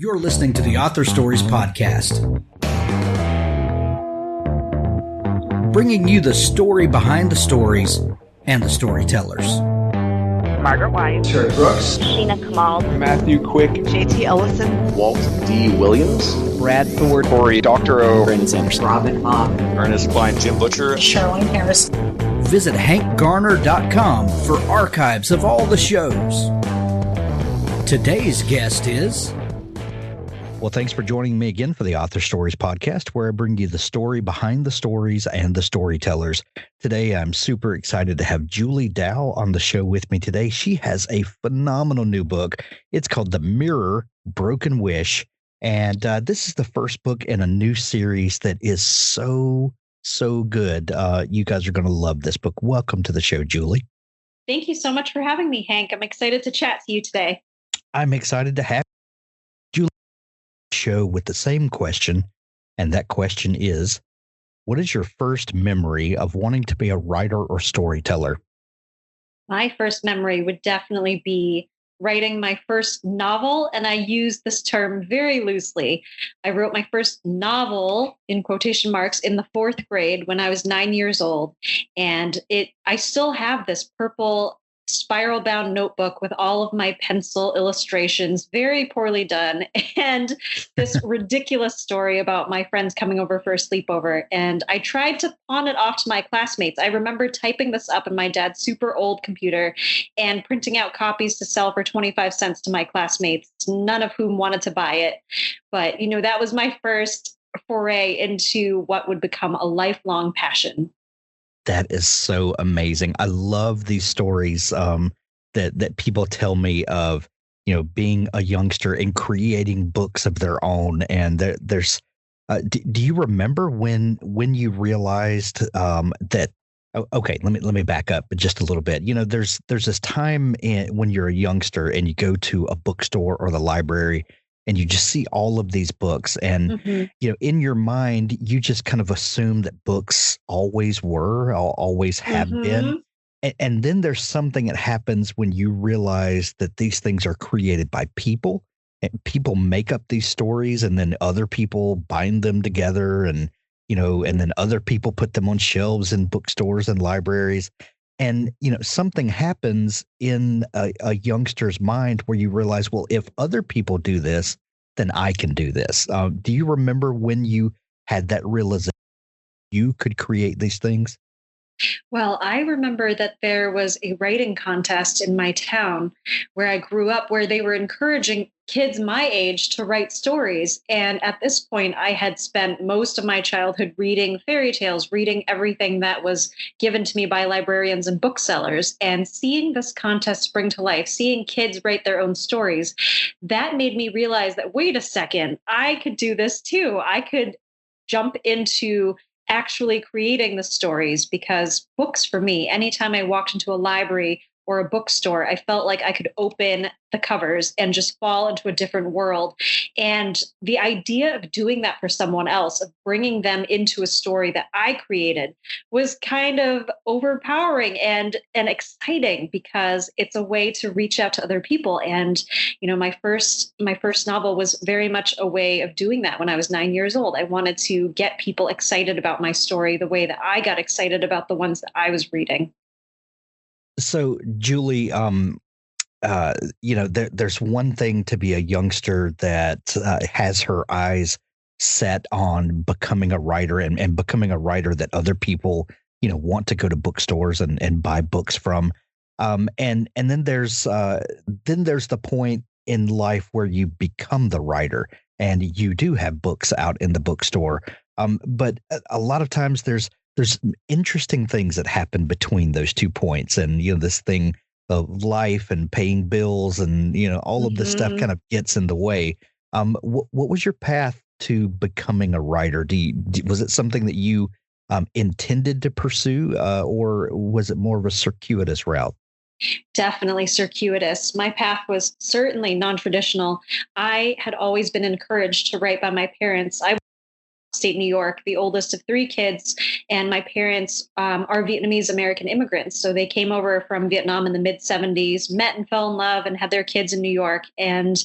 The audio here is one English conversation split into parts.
You're listening to the Author Stories Podcast, bringing you the story behind the stories and the storytellers. Margaret White, Terry Brooks, Sheena Kamal, Matthew Quick, JT Ellison, Walt D. Williams, Brad Ford, Corey Dr. O, Brandon Sanderson, Robin Mock, Ernest Klein, Jim Butcher, Charlene Harris. Visit hankgarner.com for archives of all the shows. Today's guest is... Well, thanks for joining me again for the Author Stories Podcast, where I bring you the story behind the stories and the storytellers. Today, I'm super excited to have Julie Dow on the show with me today. She has a phenomenal new book. It's called The Mirror, Broken Wish. And this is the first book in a new series that is so good. You guys are going to love this book. Welcome to the show, Julie. Thank you so much for having me, Hank. I'm excited to chat to you today. I'm excited to have Julie on the show with the same question. And that question is, what is your first memory of wanting to be a writer or storyteller? My first memory would definitely be writing my first novel, and I use this term very loosely. I wrote my first novel, in quotation marks, in the 4th grade when I was 9 years old. And I still have this purple spiral-bound notebook with all of my pencil illustrations, very poorly done, and this ridiculous story about my friends coming over for a sleepover. And I tried to pawn it off to my classmates. I remember typing this up in my dad's super old computer and printing out copies to sell for 25 cents to my classmates, none of whom wanted to buy it. But, that was my first foray into what would become a lifelong passion. That is so amazing. I love these stories that people tell me of, being a youngster and creating books of their own. And there's, do you remember when you realized that? Okay, let me back up just a little bit. There's this time when you're a youngster and you go to a bookstore or the library and you just see all of these books and, in your mind, you just kind of assume that books always were, always have been. And then there's something that happens when you realize that these things are created by people and people make up these stories and then other people bind them together and then other people put them on shelves in bookstores and libraries. And, something happens in a youngster's mind where you realize, well, if other people do this, then I can do this. Do you remember when you had that realization you could create these things? Well, I remember that there was a writing contest in my town where I grew up where they were encouraging kids my age to write stories. And at this point, I had spent most of my childhood reading fairy tales, reading everything that was given to me by librarians and booksellers. And seeing this contest spring to life, seeing kids write their own stories, that made me realize that, wait a second, I could do this too. I could jump into actually creating the stories, because books for me, anytime I walked into a library or a bookstore, I felt like I could open the covers and just fall into a different world. And the idea of doing that for someone else, of bringing them into a story that I created, was kind of overpowering and exciting, because it's a way to reach out to other people. And, my first novel was very much a way of doing that when I was 9 years old. I wanted to get people excited about my story the way that I got excited about the ones that I was reading. So, Julie, there's one thing to be a youngster that has her eyes set on becoming a writer and becoming a writer that other people, want to go to bookstores and buy books from. And then there's the point in life where you become the writer and you do have books out in the bookstore. But a lot of times there's interesting things that happen between those 2 points, and this thing of life and paying bills and all of this stuff kind of gets in the way. What was your path to becoming a writer? Was it something that you intended to pursue, or was it more of a circuitous route? Definitely circuitous. My path was certainly non-traditional. I had always been encouraged to write by my parents. I upstate New York, the oldest of three kids. And my parents are Vietnamese American immigrants. So they came over from Vietnam in the mid 70s, met and fell in love and had their kids in New York. And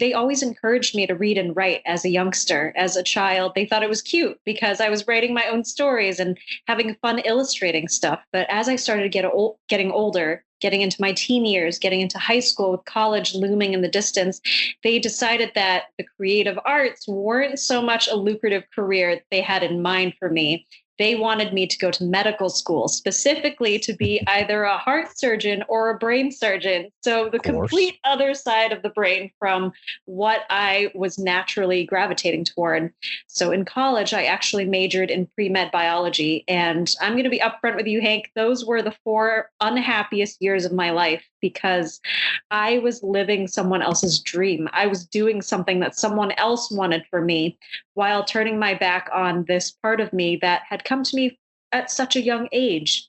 they always encouraged me to read and write as a youngster, as a child. They thought it was cute because I was writing my own stories and having fun illustrating stuff. But as I started getting older, getting into my teen years, getting into high school with college looming in the distance, they decided that the creative arts weren't so much a lucrative career they had in mind for me. They wanted me to go to medical school, specifically to be either a heart surgeon or a brain surgeon. So the complete other side of the brain from what I was naturally gravitating toward. So in college, I actually majored in pre-med biology. And I'm going to be upfront with you, Hank. Those were the 4 unhappiest years of my life because I was living someone else's dream. I was doing something that someone else wanted for me while turning my back on this part of me that had come to me at such a young age.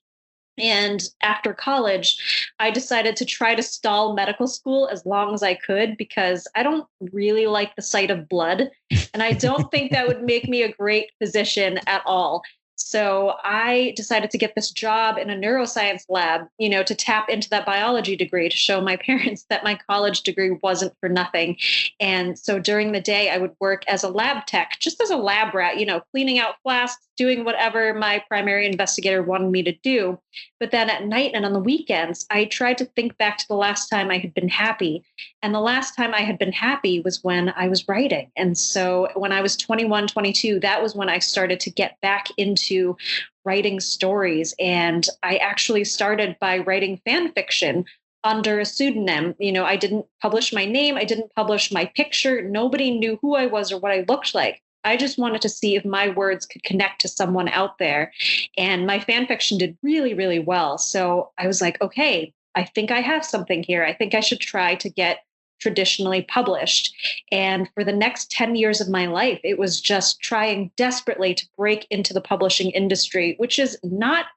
And after college, I decided to try to stall medical school as long as I could because I don't really like the sight of blood. And I don't think that would make me a great physician at all. So I decided to get this job in a neuroscience lab, to tap into that biology degree to show my parents that my college degree wasn't for nothing. And so during the day, I would work as a lab tech, just as a lab rat, cleaning out flasks, doing whatever my primary investigator wanted me to do. But then at night and on the weekends, I tried to think back to the last time I had been happy. And the last time I had been happy was when I was writing. And so when I was 21, 22, that was when I started to get back into writing stories. And I actually started by writing fan fiction under a pseudonym. I didn't publish my name. I didn't publish my picture. Nobody knew who I was or what I looked like. I just wanted to see if my words could connect to someone out there. And my fan fiction did really, really well. So I was like, okay, I think I have something here. I think I should try to get traditionally published. And for the next 10 years of my life, it was just trying desperately to break into the publishing industry, which is not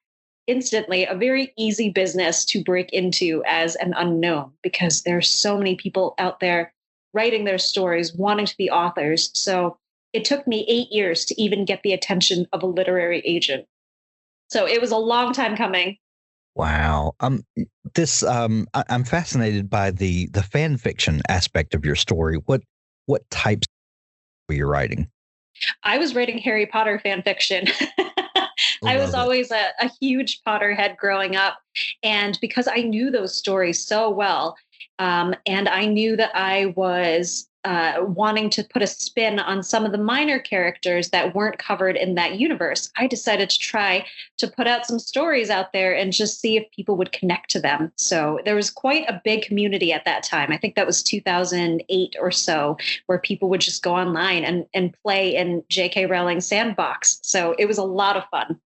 instantly a very easy business to break into as an unknown because there's so many people out there writing their stories, wanting to be authors. So it took me 8 years to even get the attention of a literary agent. So it was a long time coming. Wow. I'm fascinated by the fan fiction aspect of your story. What types were you writing? I was writing Harry Potter fan fiction. I was always a huge Potterhead growing up. And because I knew those stories so well, and I knew that I was wanting to put a spin on some of the minor characters that weren't covered in that universe, I decided to try to put out some stories out there and just see if people would connect to them. So there was quite a big community at that time. I think that was 2008 or so, where people would just go online and play in J.K. Rowling's sandbox. So it was a lot of fun.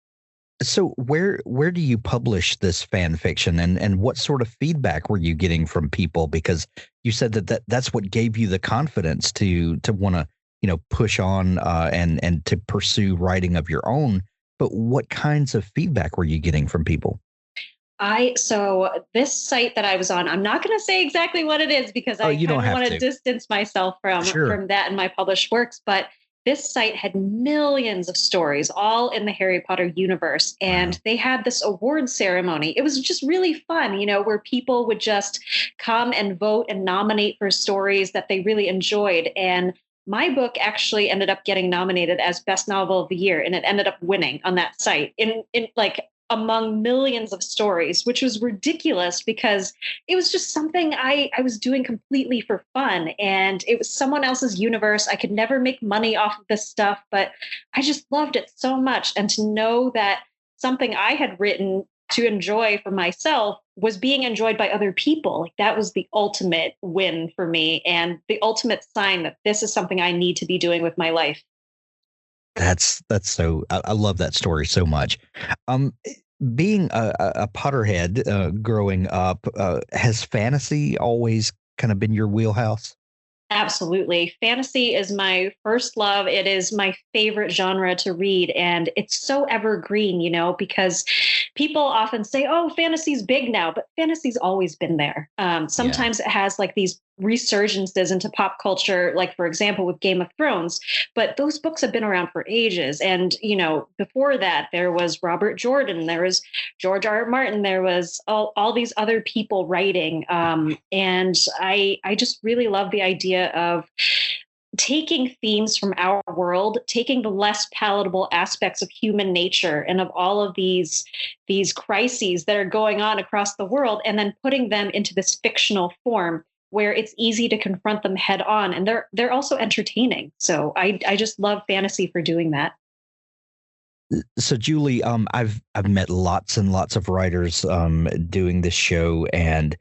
So where do you publish this fan fiction and what sort of feedback were you getting from people? Because you said that's what gave you the confidence to want to, push on and to pursue writing of your own. But what kinds of feedback were you getting from people? So this site that I was on, I'm not going to say exactly what it is because I kind of want to distance myself from that and my published works. But this site had millions of stories, all in the Harry Potter universe. And they had this award ceremony. It was just really fun, where people would just come and vote and nominate for stories that they really enjoyed. And my book actually ended up getting nominated as Best Novel of the Year, and it ended up winning on that site in among millions of stories, which was ridiculous because it was just something I was doing completely for fun. And it was someone else's universe. I could never make money off of this stuff, but I just loved it so much. And to know that something I had written to enjoy for myself was being enjoyed by other people, that was the ultimate win for me and the ultimate sign that this is something I need to be doing with my life. That's so, I love that story so much. Being a Potterhead growing up, has fantasy always kind of been your wheelhouse? Absolutely. Fantasy is my first love. It is my favorite genre to read. And it's so evergreen, because people often say, oh, fantasy's big now, but fantasy's always been there. Sometimes it has like these resurgences into pop culture, like, for example, with Game of Thrones. But those books have been around for ages. And, before that, there was Robert Jordan, there was George R. R. Martin, there was all these other people writing. And I just really love the idea of taking themes from our world, taking the less palatable aspects of human nature and of all of these crises that are going on across the world, and then putting them into this fictional form where it's easy to confront them head on, and they're also entertaining. So I just love fantasy for doing that. So Julie, I've met lots and lots of writers doing this show, and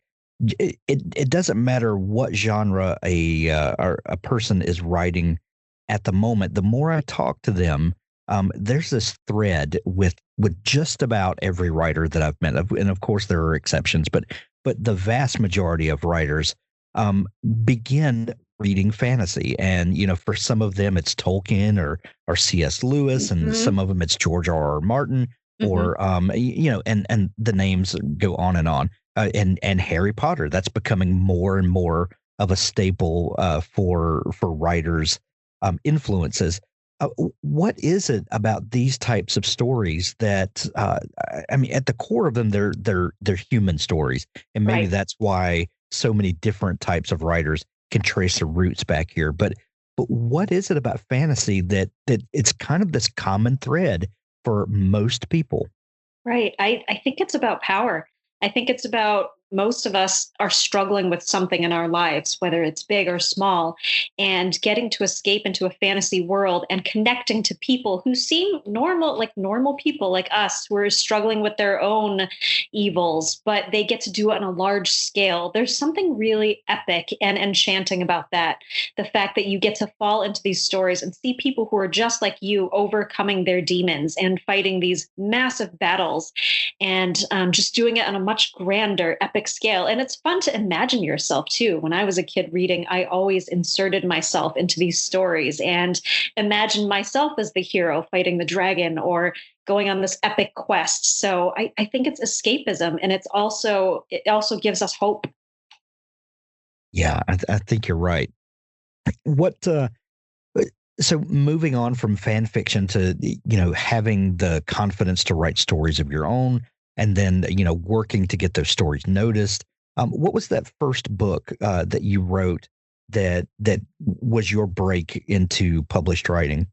it doesn't matter what genre a person is writing at the moment. The more I talk to them, there's this thread with just about every writer that I've met, and of course there are exceptions, but the vast majority of writers begin reading fantasy, and for some of them it's Tolkien or C.S. Lewis, and some of them it's George R. R. Martin, or and the names go on and on. And Harry Potter, that's becoming more and more of a staple for writers' influences. What is it about these types of stories that at the core of them, they're human stories, and maybe that's why so many different types of writers can trace their roots back here. But what is it about fantasy that it's kind of this common thread for most people? Right. I think it's about power. I think it's about most of us are struggling with something in our lives, whether it's big or small, and getting to escape into a fantasy world and connecting to people who seem normal, like normal people like us who are struggling with their own evils, but they get to do it on a large scale. There's something really epic and enchanting about that. The fact that you get to fall into these stories and see people who are just like you overcoming their demons and fighting these massive battles, and just doing it on a much grander, epic scale. And it's fun to imagine yourself too. When I was a kid reading, I always inserted myself into these stories and imagined myself as the hero fighting the dragon or going on this epic quest. So I think it's escapism, and it also gives us hope. Yeah, I think you're right. What so moving on from fan fiction to having the confidence to write stories of your own, and then working to get those stories noticed. What was that first book that you wrote that was your break into published writing?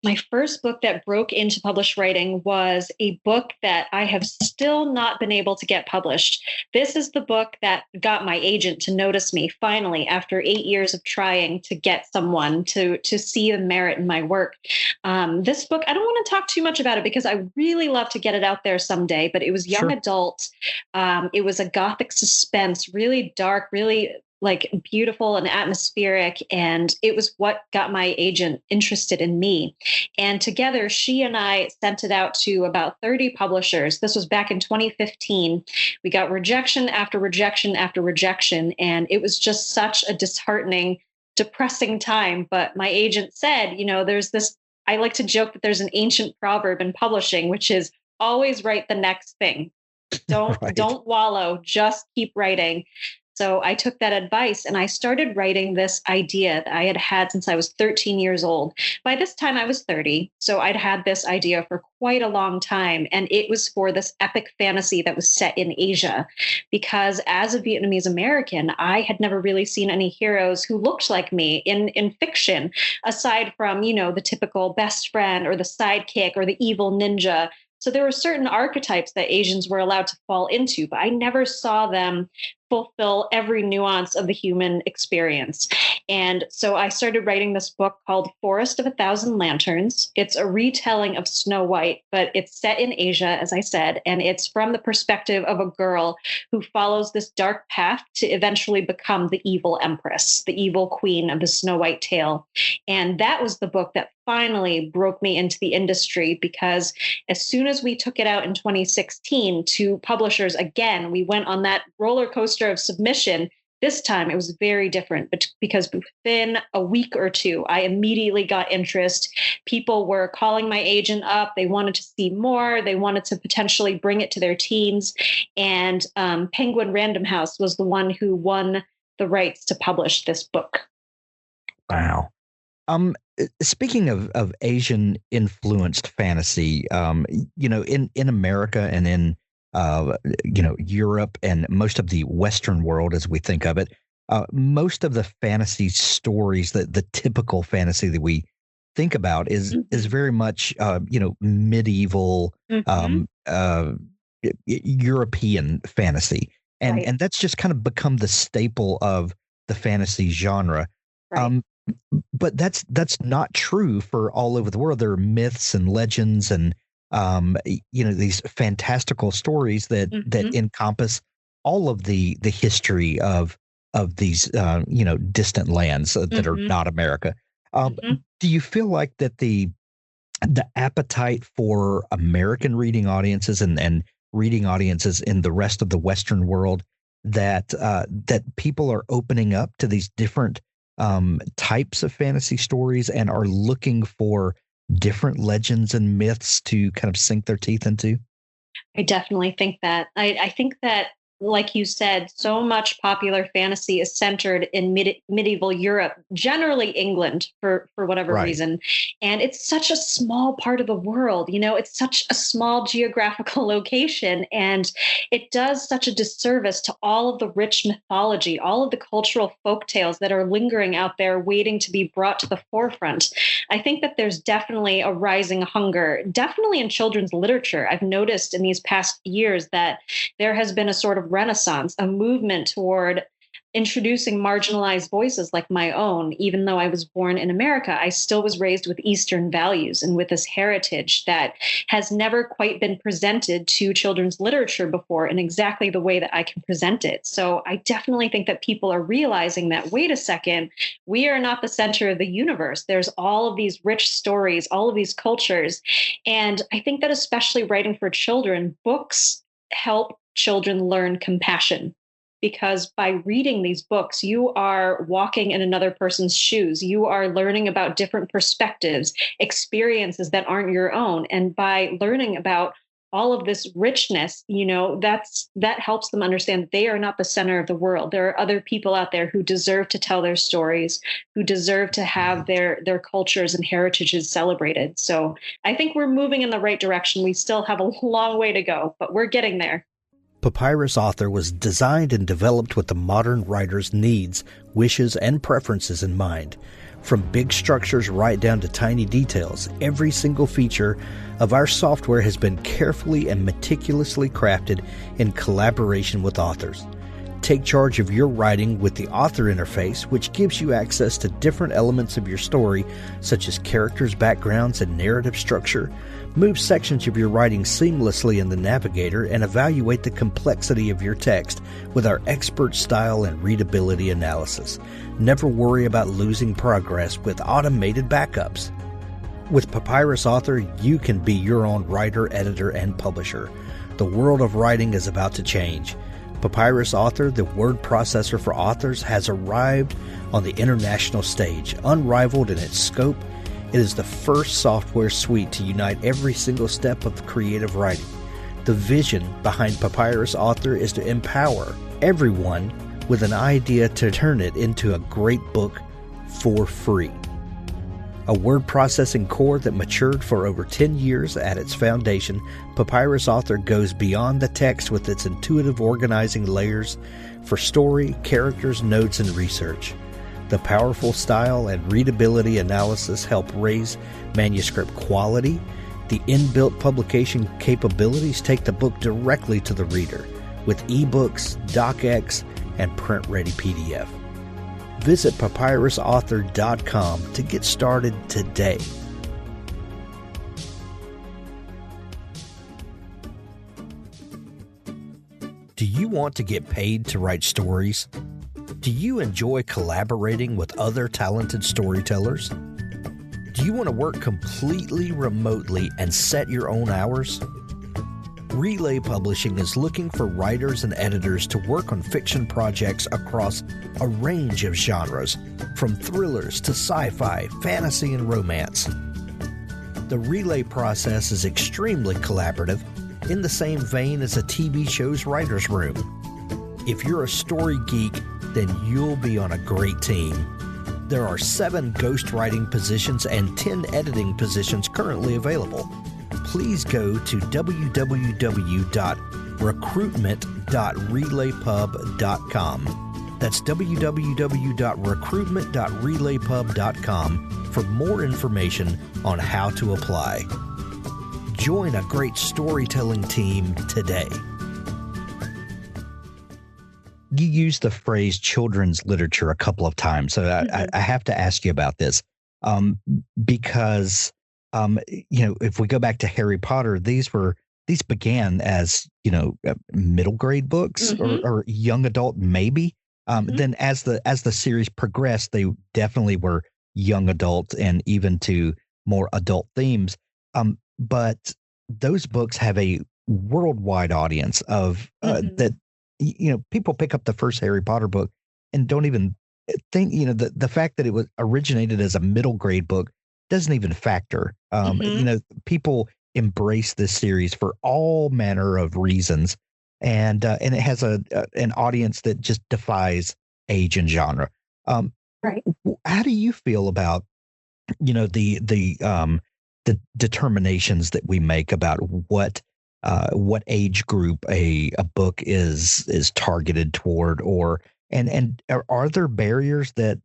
My first book that broke into published writing was a book that I have still not been able to get published. This is the book that got my agent to notice me finally after 8 years of trying to get someone to see the merit in my work. This book, I don't want to talk too much about it because I really love to get it out there someday, but it was young adult. It was a gothic suspense, really dark, really like beautiful and atmospheric. And it was what got my agent interested in me. And together, she and I sent it out to about 30 publishers. This was back in 2015. We got rejection after rejection after rejection. And it was just such a disheartening, depressing time. But my agent said, there's this, I like to joke that there's an ancient proverb in publishing, which is always write the next thing. Don't wallow, just keep writing. So I took that advice and I started writing this idea that I had had since I was 13 years old. By this time I was 30. So I'd had this idea for quite a long time. And it was for this epic fantasy that was set in Asia. Because as a Vietnamese American, I had never really seen any heroes who looked like me in fiction, aside from, the typical best friend or the sidekick or the evil ninja. So there were certain archetypes that Asians were allowed to fall into, but I never saw them fulfill every nuance of the human experience. And so I started writing this book called Forest of a Thousand Lanterns. It's a retelling of Snow White, but it's set in Asia, as I said, and it's from the perspective of a girl who follows this dark path to eventually become the evil empress, the evil queen of the Snow White tale. And that was the book that finally broke me into the industry, because as soon as we took it out in 2016 to publishers again, we went on that roller coaster of submission. This time it was very different, but because within a week or two, I immediately got interest. People were calling my agent up. They wanted to see more. They wanted to potentially bring it to their teams. And Penguin Random House was the one who won the rights to publish this book. Wow. Speaking of Asian influenced fantasy, in America and in Europe and most of the Western world as we think of it, most of the fantasy stories, the typical fantasy that we think about is very much medieval European fantasy, and that's just kind of become the staple of the fantasy genre. Right. But that's not true for all over the world. There are myths and legends and these fantastical stories that encompass all of the history of these distant lands that are not America. Do you feel like that the appetite for American reading audiences and reading audiences in the rest of the Western world that people are opening up to these different types of fantasy stories and are looking for different legends and myths to kind of sink their teeth into? I definitely think that. I think that, like you said, so much popular fantasy is centered in medieval Europe, generally England for whatever reason. And it's such a small part of the world, it's such a small geographical location. And it does such a disservice to all of the rich mythology, all of the cultural folktales that are lingering out there waiting to be brought to the forefront. I think that there's definitely a rising hunger, definitely in children's literature. I've noticed in these past years that there has been a sort of renaissance, a movement toward introducing marginalized voices like my own. Even though I was born in America, I still was raised with Eastern values and with this heritage that has never quite been presented to children's literature before in exactly the way that I can present it. So I definitely think that people are realizing that, wait a second, we are not the center of the universe. There's all of these rich stories, all of these cultures. And I think that especially writing for children, books help children learn compassion, because by reading these books, you are walking in another person's shoes. You are learning about different perspectives, experiences that aren't your own. And by learning about all of this richness, that helps them understand that they are not the center of the world. There are other people out there who deserve to tell their stories, who deserve to have their cultures and heritages celebrated. So I think we're moving in the right direction. We still have a long way to go, but we're getting there. Papyrus Author was designed and developed with the modern writer's needs, wishes, and preferences in mind. From big structures right down to tiny details, every single feature of our software has been carefully and meticulously crafted in collaboration with authors. Take charge of your writing with the author interface, which gives you access to different elements of your story, such as characters, backgrounds, and narrative structure. Move sections of your writing seamlessly in the navigator and evaluate the complexity of your text with our expert style and readability analysis. Never worry about losing progress with automated backups. With Papyrus Author, you can be your own writer, editor, and publisher. The world of writing is about to change. Papyrus Author, the word processor for authors, has arrived on the international stage. Unrivaled in its scope, it is the first software suite to unite every single step of creative writing. The vision behind Papyrus Author is to empower everyone with an idea to turn it into a great book for free. A word processing core that matured for over 10 years at its foundation, Papyrus Author goes beyond the text with its intuitive organizing layers for story, characters, notes, and research. The powerful style and readability analysis help raise manuscript quality. The inbuilt publication capabilities take the book directly to the reader with ebooks, docx, and print-ready PDF. Visit papyrusauthor.com to get started today. Do you want to get paid to write stories? Do you enjoy collaborating with other talented storytellers? Do you want to work completely remotely and set your own hours? Relay Publishing is looking for writers and editors to work on fiction projects across a range of genres, from thrillers to sci-fi, fantasy, and romance. The Relay process is extremely collaborative, in the same vein as a TV show's writer's room. If you're a story geek then you'll be on a great team. There are 7 ghostwriting positions and 10 editing positions currently available. Please go to www.recruitment.relaypub.com. That's www.recruitment.relaypub.com for more information on how to apply. Join a great storytelling team today. You used the phrase children's literature a couple of times, so I have to ask you about this, because if we go back to Harry Potter, these began as middle grade books or young adult maybe. Then as the series progressed, they definitely were young adult and even to more adult themes. But those books have a worldwide audience of that. People pick up the first Harry Potter book and don't even think, the fact that it was originated as a middle grade book doesn't even factor. People embrace this series for all manner of reasons. And it has an audience that just defies age and genre. Right. How do you feel about, the determinations that we make about what age group a book is targeted toward, and are there barriers that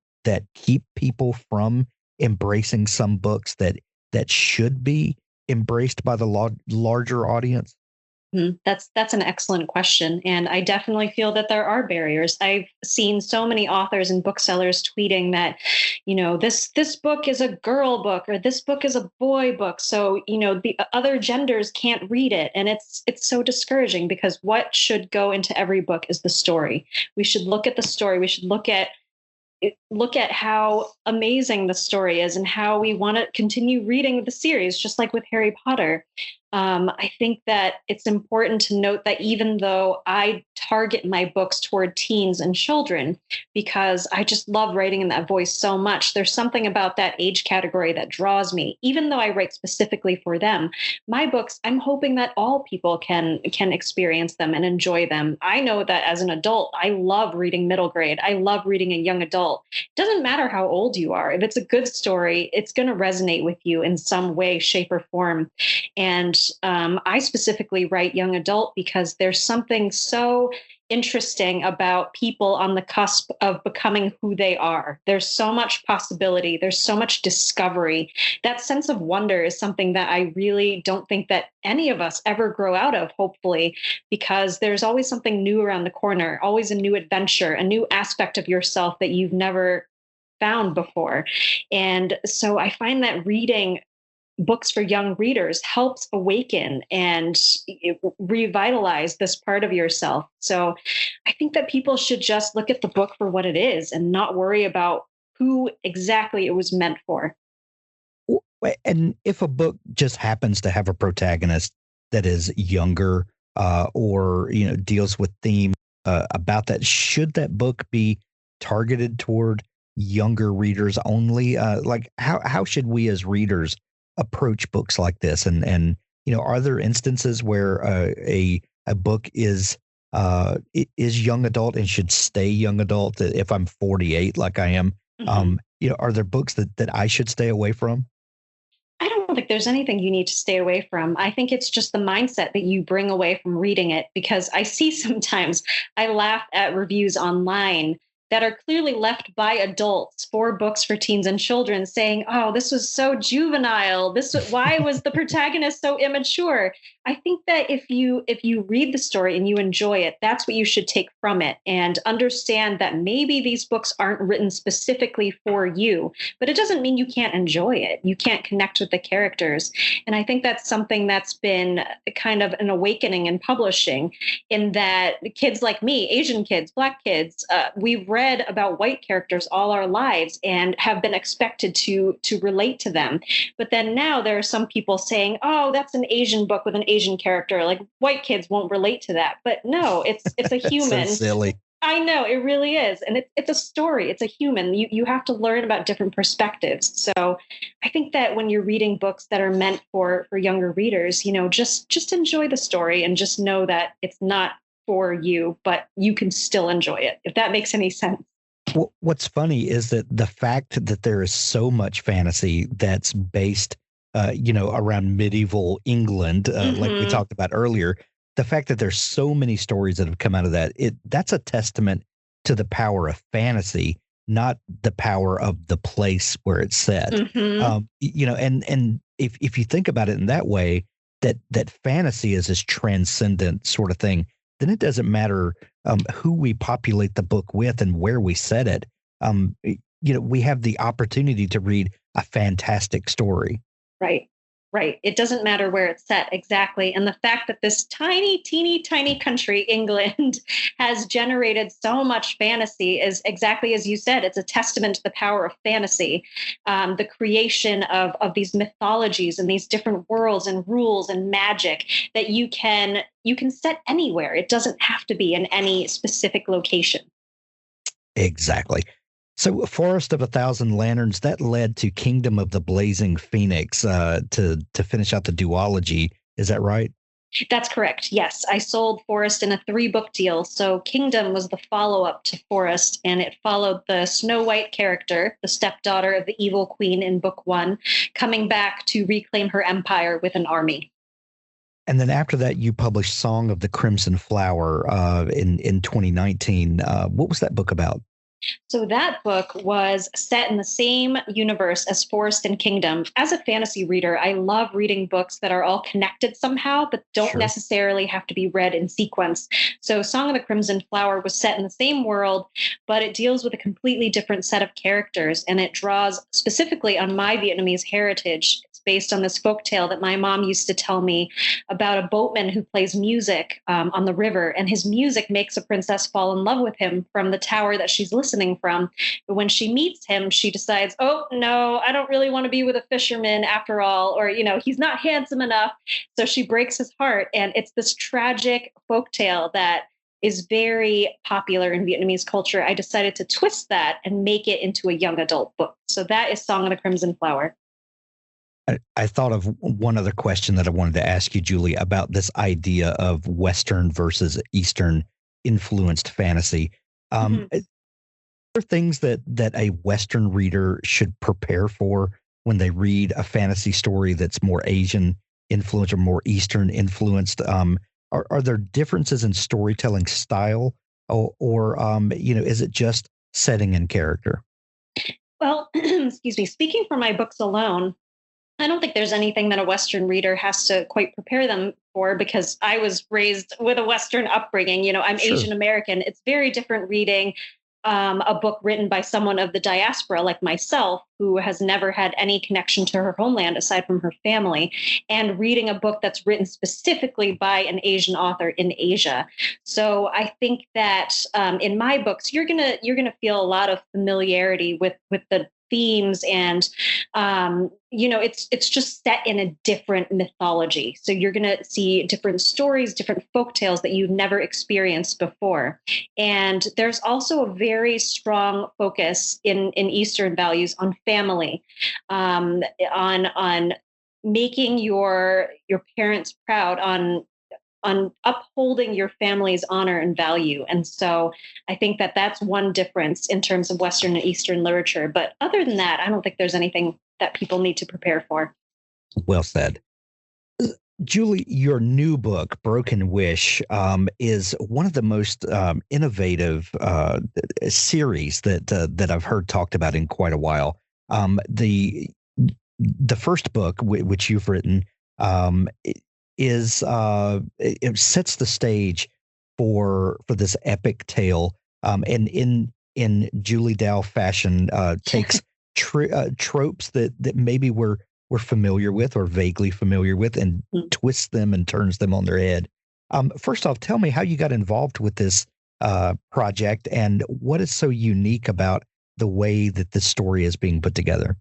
keep people from embracing some books that should be embraced by the larger audience? That's an excellent question. And I definitely feel that there are barriers. I've seen so many authors and booksellers tweeting that, this book is a girl book or this book is a boy book. So, the other genders can't read it. And it's so discouraging, because what should go into every book is the story. We should look at the story. We should look at how amazing the story is and how we want to continue reading the series, just like with Harry Potter. I think that it's important to note that even though I target my books toward teens and children, because I just love writing in that voice so much, there's something about that age category that draws me. Even though I write specifically for them, my books, I'm hoping that all people can experience them and enjoy them. I know that as an adult, I love reading middle grade. I love reading a young adult. It doesn't matter how old you are. If it's a good story, it's going to resonate with you in some way, shape, or form. And I specifically write young adult because there's something so interesting about people on the cusp of becoming who they are. There's so much possibility. There's so much discovery. That sense of wonder is something that I really don't think that any of us ever grow out of, hopefully, because there's always something new around the corner, always a new adventure, a new aspect of yourself that you've never found before. And so I find that reading books for young readers helps awaken and revitalize this part of yourself. So I think that people should just look at the book for what it is and not worry about who exactly it was meant for. And if a book just happens to have a protagonist that is younger, or deals with themes about that, should that book be targeted toward younger readers only? Like how should we as readers approach books like this? And are there instances where a book is young adult and should stay young adult? If I'm 48, like I am, are there books that I should stay away from? I don't think there's anything you need to stay away from. I think it's just the mindset that you bring away from reading it, because I see sometimes I laugh at reviews online that are clearly left by adults for books for teens and children saying, oh, this was so juvenile. Why was the protagonist so immature? I think that if you read the story and you enjoy it, that's what you should take from it, and understand that maybe these books aren't written specifically for you, but it doesn't mean you can't enjoy it. You can't connect with the characters. And I think that's something that's been kind of an awakening in publishing, in that kids like me, Asian kids, Black kids, we've read about white characters all our lives and have been expected to relate to them. But then now there are some people saying, oh, that's an Asian book with an Asian character. Like, white kids won't relate to that. But no, it's a human. So silly. I know, it really is. And it's a story. It's a human. You have to learn about different perspectives. So I think that when you're reading books that are meant for younger readers, just enjoy the story and just know that it's not for you, but you can still enjoy it, if that makes any sense. What's funny is that the fact that there is so much fantasy that's based, around medieval England, like we Mhm. talked about earlier, the fact that there's so many stories that have come out of that's a testament to the power of fantasy, not the power of the place where it's set. Mhm. And if you think about it in that way, that fantasy is this transcendent sort of thing, then it doesn't matter who we populate the book with and where we set it. We have the opportunity to read a fantastic story. Right. Right. It doesn't matter where it's set exactly. And the fact that this tiny, teeny, tiny country, England, has generated so much fantasy is exactly as you said. It's a testament to the power of fantasy, the creation of these mythologies and these different worlds and rules and magic that you can set anywhere. It doesn't have to be in any specific location. Exactly. So, Forest of a Thousand Lanterns, that led to Kingdom of the Blazing Phoenix to finish out the duology. Is that right? That's correct. Yes, I sold Forest in a 3-book deal. So Kingdom was the follow up to Forest, and it followed the Snow White character, the stepdaughter of the evil queen in book 1, coming back to reclaim her empire with an army. And then after that, you published Song of the Crimson Flower in 2019. What was that book about? So that book was set in the same universe as Forest and Kingdom. As a fantasy reader, I love reading books that are all connected somehow, but don't Sure. necessarily have to be read in sequence. So Song of the Crimson Flower was set in the same world, but it deals with a completely different set of characters, and it draws specifically on my Vietnamese heritage. It's based on this folk tale that my mom used to tell me about a boatman who plays music on the river, and his music makes a princess fall in love with him from the tower that she's listening from. But when she meets him, she decides, oh, no, I don't really want to be with a fisherman after all, or, he's not handsome enough. So she breaks his heart. And it's this tragic folk tale that is very popular in Vietnamese culture. I decided to twist that and make it into a young adult book. So that is Song of the Crimson Flower. I thought of one other question that I wanted to ask you, Julie, about this idea of Western versus Eastern influenced fantasy. Mhm. Are things that a Western reader should prepare for when they read a fantasy story that's more Asian influenced or more Eastern influenced? Are there differences in storytelling style, or is it just setting and character? Well, excuse me, speaking for my books alone, I don't think there's anything that a Western reader has to quite prepare them for because I was raised with a Western upbringing. I'm Sure. Asian American. It's very different reading a book written by someone of the diaspora like myself, who has never had any connection to her homeland aside from her family, and reading a book that's written specifically by an Asian author in Asia. So I think that in my books, you're gonna feel a lot of familiarity with the themes and it's just set in a different mythology, so you're going to see different stories, different folk tales that you've never experienced before. And there's also a very strong focus in Eastern values on family, on making your parents proud, on upholding your family's honor and value. And so I think that that's one difference in terms of Western and Eastern literature. But other than that, I don't think there's anything that people need to prepare for. Well said. Julie, your new book, Broken Wish, is one of the most innovative series that I've heard talked about in quite a while. The first book, which you've written, it sets the stage for this epic tale, and in Julie Dow fashion, takes tropes that maybe we're familiar with or vaguely familiar with, and twists them and turns them on their head. First off, tell me how you got involved with this project and what is so unique about the way that this story is being put together.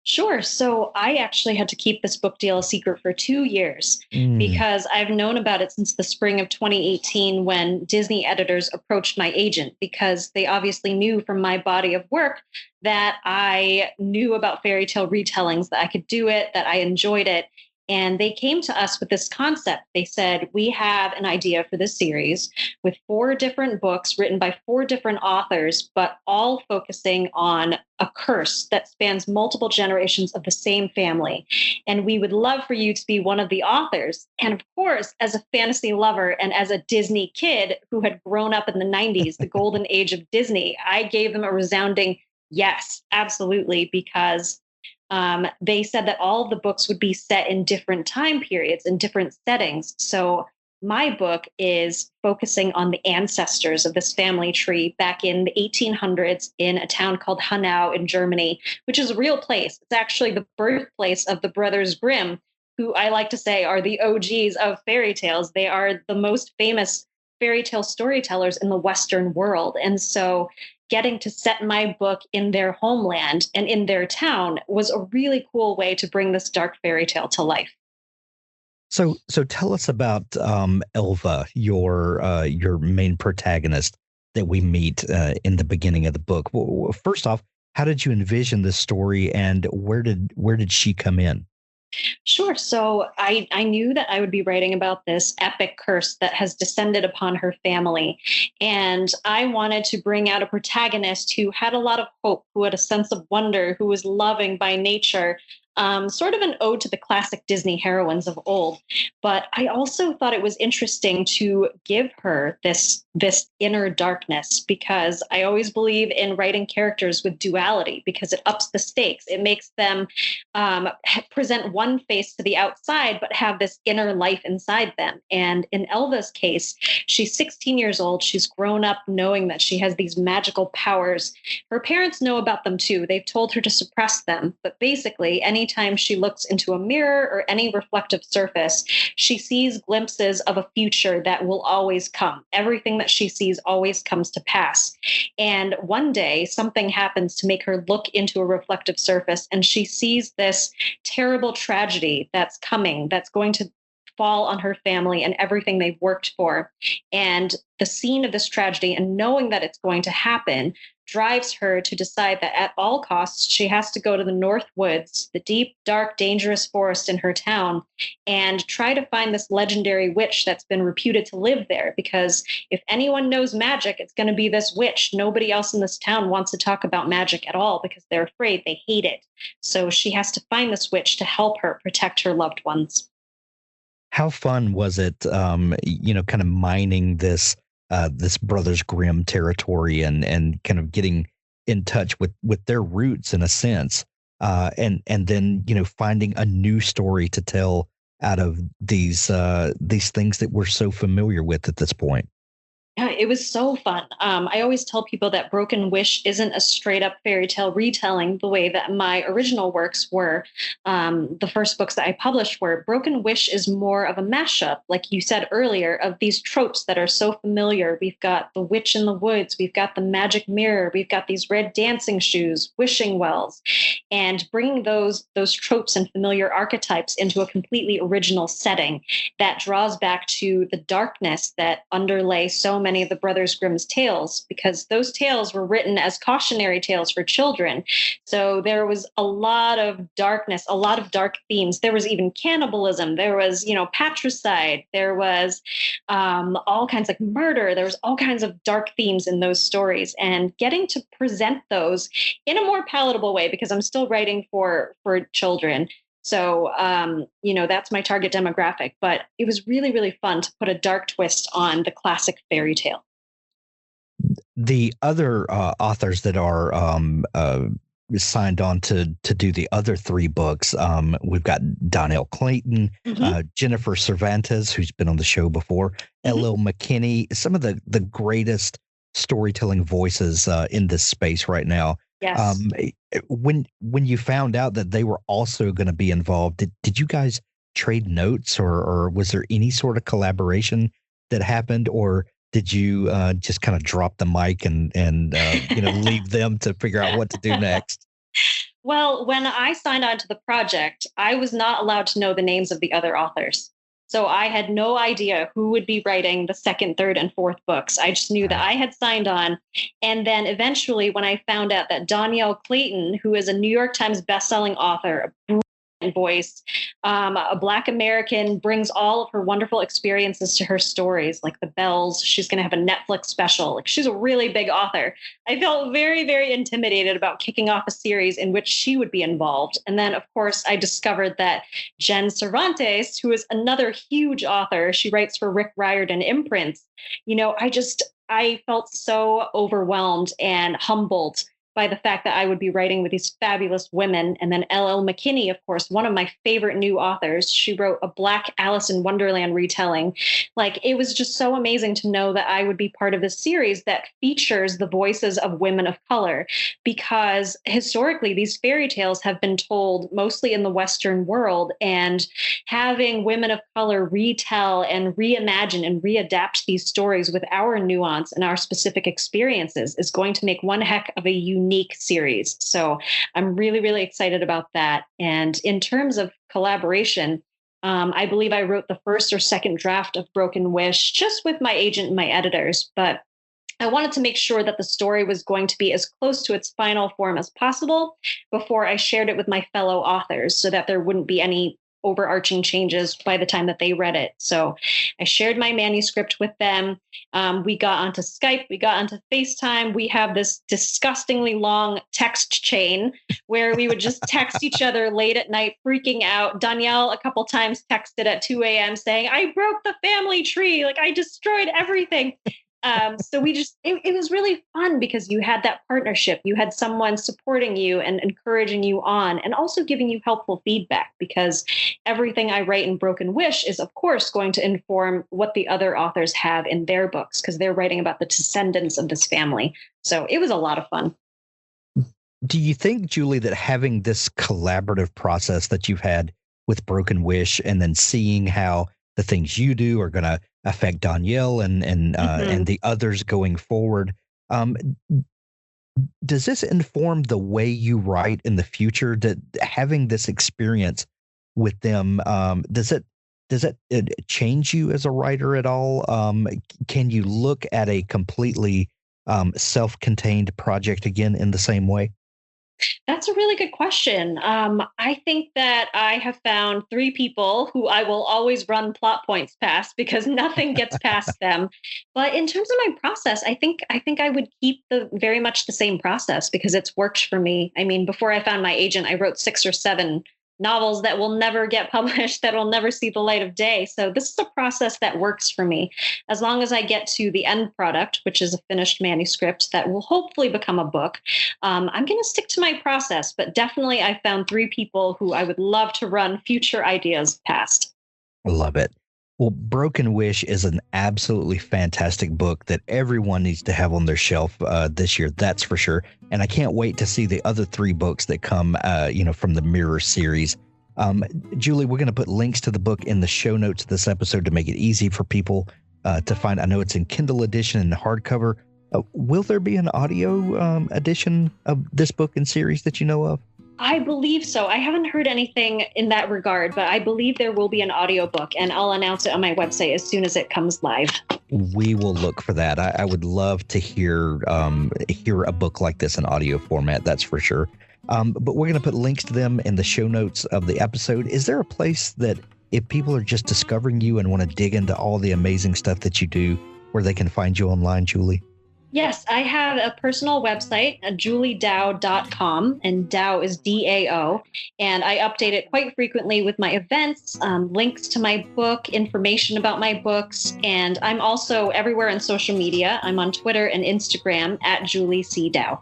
Sure. So I actually had to keep this book deal a secret for 2 years Mm, because I've known about it since the spring of 2018 when Disney editors approached my agent because they obviously knew from my body of work that I knew about fairy tale retellings, that I could do it, that I enjoyed it. And they came to us with this concept. They said, we have an idea for this series with 4 different books written by 4 different authors, but all focusing on a curse that spans multiple generations of the same family. And we would love for you to be one of the authors. And of course, as a fantasy lover and as a Disney kid who had grown up in the 90s, the golden age of Disney, I gave them a resounding yes, absolutely, because they said that all of the books would be set in different time periods and different settings. So my book is focusing on the ancestors of this family tree back in the 1800s in a town called Hanau in Germany, which is a real place. It's actually the birthplace of the Brothers Grimm, who I like to say are the OGs of fairy tales. They are the most famous fairy tale storytellers in the Western world. And so getting to set my book in their homeland and in their town was a really cool way to bring this dark fairy tale to life. So tell us about Elva, your main protagonist that we meet in the beginning of the book. Well, first off, how did you envision this story, and where did she come in? Sure. So I knew that I would be writing about this epic curse that has descended upon her family. And I wanted to bring out a protagonist who had a lot of hope, who had a sense of wonder, who was loving by nature, sort of an ode to the classic Disney heroines of old. But I also thought it was interesting to give her this inner darkness, because I always believe in writing characters with duality, because it ups the stakes. It makes them present one face to the outside, but have this inner life inside them. And in Elva's case, she's 16 years old. She's grown up knowing that she has these magical powers. Her parents know about them too. They've told her to suppress them. But basically, anytime she looks into a mirror or any reflective surface, she sees glimpses of a future that will always come. Everything that she sees always comes to pass. And one day, something happens to make her look into a reflective surface, and she sees this terrible tragedy that's coming, that's going to fall on her family and everything they've worked for. And the scene of this tragedy, and knowing that it's going to happen, drives her to decide that at all costs, she has to go to the North Woods, the deep, dark, dangerous forest in her town, and try to find this legendary witch that's been reputed to live there. Because if anyone knows magic, it's going to be this witch. Nobody else in this town wants to talk about magic at all because they're afraid, they hate it. So she has to find this witch to help her protect her loved ones. How fun was it, kind of mining this Brothers Grimm territory and kind of getting in touch with their roots in a sense, and then finding a new story to tell out of these things that we're so familiar with at this point. Yeah, it was so fun. I always tell people that Broken Wish isn't a straight up fairy tale retelling the way that my original works were. The first books that I published were. Broken Wish is more of a mashup, like you said earlier, of these tropes that are so familiar. We've got the witch in the woods. We've got the magic mirror. We've got these red dancing shoes, wishing wells, and bringing those tropes and familiar archetypes into a completely original setting that draws back to the darkness that underlay so many of the Brothers Grimm's tales, because those tales were written as cautionary tales for children. So there was a lot of darkness, a lot of dark themes. There was even cannibalism. There was, patricide. There was all kinds of murder. There was all kinds of dark themes in those stories, and getting to present those in a more palatable way, because I'm still writing for children. So, that's my target demographic. But it was really, really fun to put a dark twist on the classic fairy tale. The other authors that are signed on to do the other 3 books, we've got Donnell Clayton, Jennifer Cervantes, who's been on the show before, L.L. McKinney, some of the greatest storytelling voices in this space right now. Yes. When you found out that they were also going to be involved, did you guys trade notes, or was there any sort of collaboration that happened, or did you just kind of drop the mic and leave them to figure out what to do next? Well, when I signed on to the project, I was not allowed to know the names of the other authors. So I had no idea who would be writing the 2nd, 3rd, and 4th books. I just knew that I had signed on. And then eventually, when I found out that Donnell Clayton, who is a New York Times bestselling author, a voice. A Black American brings all of her wonderful experiences to her stories, like the Bells. She's going to have a Netflix special. Like, she's a really big author. I felt very, very intimidated about kicking off a series in which she would be involved. And then, of course, I discovered that Jen Cervantes, who is another huge author, she writes for Rick Riordan Imprints. I felt so overwhelmed and humbled by the fact that I would be writing with these fabulous women. And then L.L. McKinney, of course, one of my favorite new authors. She wrote a Black Alice in Wonderland retelling. Like, it was just so amazing to know that I would be part of this series that features the voices of women of color, because historically these fairy tales have been told mostly in the Western world, and having women of color retell and reimagine and readapt these stories with our nuance and our specific experiences is going to make one heck of a unique series. So I'm really, really excited about that. And in terms of collaboration, I believe I wrote the first or second draft of Broken Wish just with my agent and my editors, but I wanted to make sure that the story was going to be as close to its final form as possible before I shared it with my fellow authors, so that there wouldn't be any overarching changes by the time that they read it. So I shared my manuscript with them. We got onto Skype, we got onto FaceTime. We have this disgustingly long text chain where we would just text each other late at night, freaking out. Danielle a couple times texted at 2 a.m. saying, I broke the family tree. Like, I destroyed everything. So it was really fun because you had that partnership. You had someone supporting you and encouraging you on, and also giving you helpful feedback, because everything I write in Broken Wish is, of course, going to inform what the other authors have in their books, because they're writing about the descendants of this family. So it was a lot of fun. Do you think, Julie, that having this collaborative process that you've had with Broken Wish, and then seeing how the things you do are going to affect Danielle and the others going forward, does this inform the way you write in the future? That having this experience with them, does it change you as a writer at all? Can you look at a completely self-contained project again in the same way? That's a really good question. I think that I have found 3 people who I will always run plot points past, because nothing gets past them. But in terms of my process, I think I would keep very much the same process, because it's worked for me. I mean, before I found my agent, I wrote 6 or 7 novels that will never get published, that will never see the light of day. So this is a process that works for me. As long as I get to the end product, which is a finished manuscript that will hopefully become a book, I'm going to stick to my process. But definitely I found 3 people who I would love to run future ideas past. I love it. Well, Broken Wish is an absolutely fantastic book that everyone needs to have on their shelf this year. That's for sure. And I can't wait to see the other 3 books that come, from the Mirror series. Julie, we're going to put links to the book in the show notes of this episode to make it easy for people to find. I know it's in Kindle edition and hardcover. Will there be an audio edition of this book and series that you know of? I believe so. I haven't heard anything in that regard, but I believe there will be an audiobook, and I'll announce it on my website as soon as it comes live. We will look for that. I would love to hear a book like this in audio format. That's for sure. But we're going to put links to them in the show notes of the episode. Is there a place that, if people are just discovering you and want to dig into all the amazing stuff that you do, where they can find you online, Julie? Yes, I have a personal website, juliedao.com, and Dao is DAO, and I update it quite frequently with my events, links to my book, information about my books, and I'm also everywhere on social media. I'm on Twitter and Instagram at Julie C. Dao.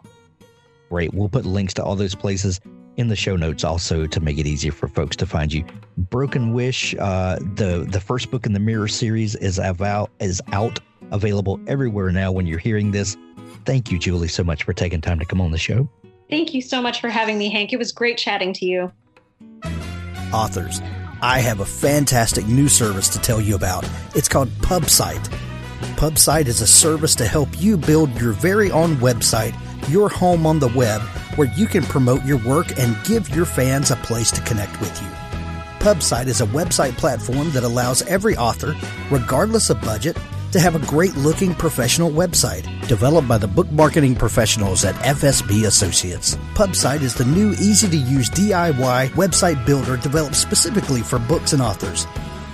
Great. We'll put links to all those places in the show notes also to make it easier for folks to find you. Broken Wish, the first book in the Mirror series, is out. Available everywhere now when you're hearing this. Thank you, Julie, so much for taking time to come on the show. Thank you so much for having me, Hank. It was great chatting to you. Authors, I have a fantastic new service to tell you about. It's called PubSite. PubSite is a service to help you build your very own website, your home on the web, where you can promote your work and give your fans a place to connect with you. PubSite is a website platform that allows every author, regardless of budget, to have a great-looking professional website developed by the book marketing professionals at FSB Associates. PubSite is the new, easy-to-use DIY website builder developed specifically for books and authors.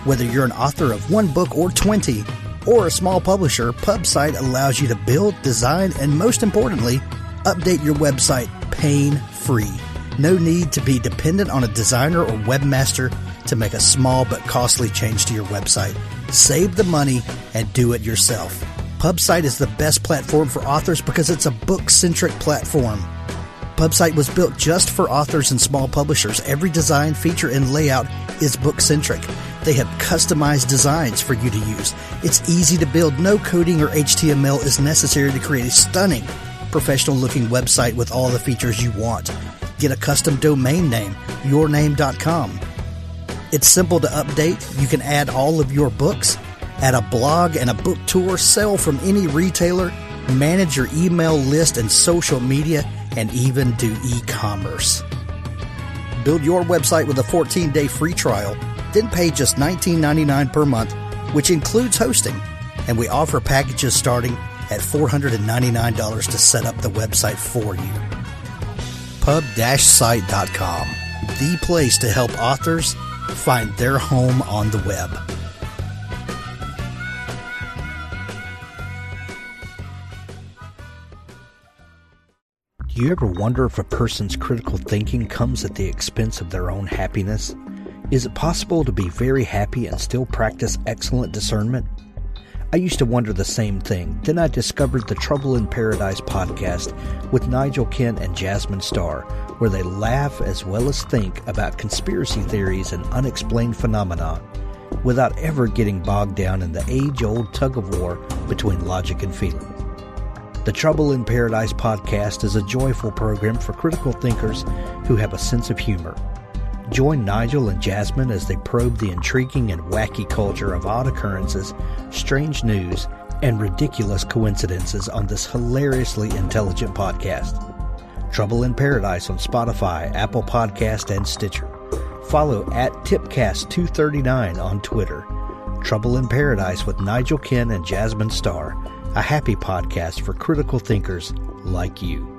Whether you're an author of one book or 20, or a small publisher, PubSite allows you to build, design, and most importantly, update your website pain-free. No need to be dependent on a designer or webmaster to make a small but costly change to your website. Save the money and do it yourself. PubSite is the best platform for authors because it's a book-centric platform. PubSite was built just for authors and small publishers. Every design, feature, and layout is book-centric. They have customized designs for you to use. It's easy to build. No coding or HTML is necessary to create a stunning, professional-looking website with all the features you want. Get a custom domain name, yourname.com. It's simple to update. You can add all of your books, add a blog and a book tour, sell from any retailer, manage your email list and social media, and even do e-commerce. Build your website with a 14-day free trial, then pay just $19.99 per month, which includes hosting. And we offer packages starting at $499 to set up the website for you. Pub-site.com, the place to help authors find their home on the web. Do you ever wonder if a person's critical thinking comes at the expense of their own happiness? Is it possible to be very happy and still practice excellent discernment? I used to wonder the same thing. Then I discovered the Trouble in Paradise podcast with Nigel Kent and Jasmine Starr, where they laugh as well as think about conspiracy theories and unexplained phenomena without ever getting bogged down in the age-old tug-of-war between logic and feeling. The Trouble in Paradise podcast is a joyful program for critical thinkers who have a sense of humor. Join Nigel and Jasmine as they probe the intriguing and wacky culture of odd occurrences, strange news, and ridiculous coincidences on this hilariously intelligent podcast. Trouble in Paradise on Spotify, Apple Podcast, and Stitcher. Follow at Tipcast239 on Twitter. Trouble in Paradise with Nigel Ken and Jasmine Starr, a happy podcast for critical thinkers like you.